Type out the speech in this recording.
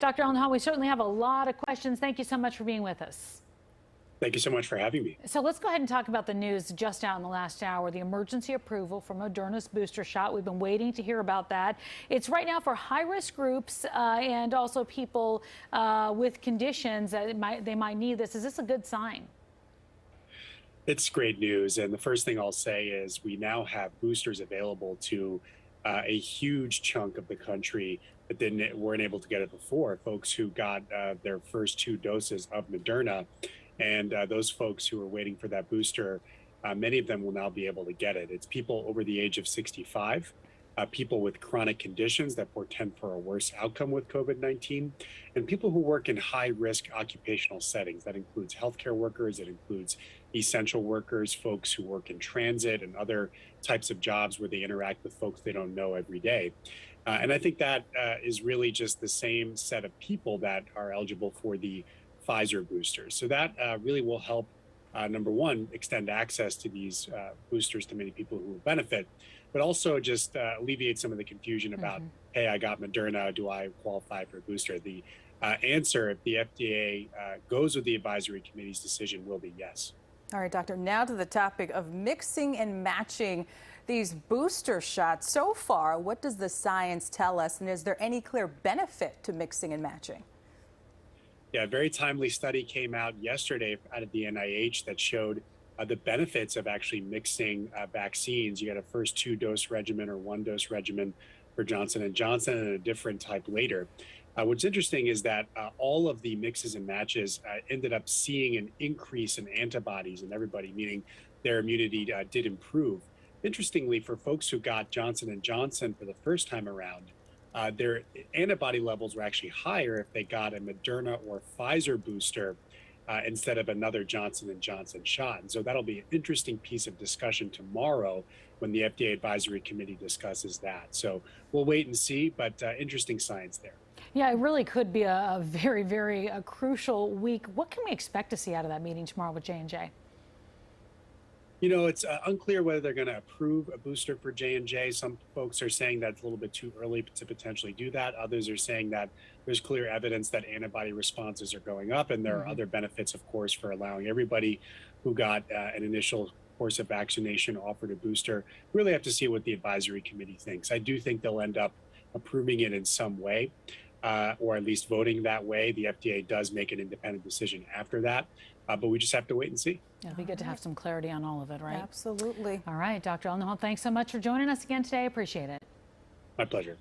Dr. Allen, we certainly have a lot of questions. Thank you so much for being with us. Thank you so much for having me. So let's go ahead and talk about the news just out in the last hour, the emergency approval for Moderna's booster shot. We've been waiting to hear about that. It's right now for high-risk groups and also people with conditions that they might need this. Is this a good sign? It's great news. And the first thing I'll say is we now have boosters available to a huge chunk of the country that weren't able to get it before. Folks who got their first two doses of Moderna, and those folks who are waiting for that booster, many of them will now be able to get it. It's people over the age of 65. People with chronic conditions that portend for a worse outcome with COVID-19, and people who work in high risk occupational settings. That includes healthcare workers, it includes essential workers, folks who work in transit and other types of jobs where they interact with folks they don't know every day. And I think that is really just the same set of people that are eligible for the Pfizer boosters. So that really will help, number one, extend access to these boosters to many people who will benefit, but also just alleviate some of the confusion about, hey, I got Moderna, do I qualify for a booster? The answer, if the FDA goes with the advisory committee's decision, will be yes. All right, doctor, now to the topic of mixing and matching these booster shots. So far, what does the science tell us, and is there any clear benefit to mixing and matching? Yeah, a very timely study came out yesterday out of the NIH that showed the benefits of actually mixing vaccines. You got a first two-dose regimen or one-dose regimen for Johnson & Johnson and a different type later. What's interesting is that all of the mixes and matches ended up seeing an increase in antibodies in everybody, meaning their immunity did improve. Interestingly, for folks who got Johnson & Johnson for the first time around, their antibody levels were actually higher if they got a Moderna or Pfizer booster instead of another Johnson & Johnson shot. And so that'll be an interesting piece of discussion tomorrow when the FDA Advisory Committee discusses that. So we'll wait and see, but interesting science there. Yeah, it really could be a very, very crucial week. What can we expect to see out of that meeting tomorrow with J&J? You know, it's unclear whether they're going to approve a booster for J&J. Some folks are saying that's a little bit too early to potentially do that. Others are saying that there's clear evidence that antibody responses are going up, and there are other benefits, of course, for allowing everybody who got an initial course of vaccination offered a booster. We really have to see what the advisory committee thinks. I do think they'll end up approving it in some way, or at least voting that way. The FDA does make an independent decision after that, but we just have to wait and see. It'll be good to have some clarity on all of it, right? Absolutely. All right, Dr. Allen, thanks so much for joining us again today. Appreciate it. My pleasure.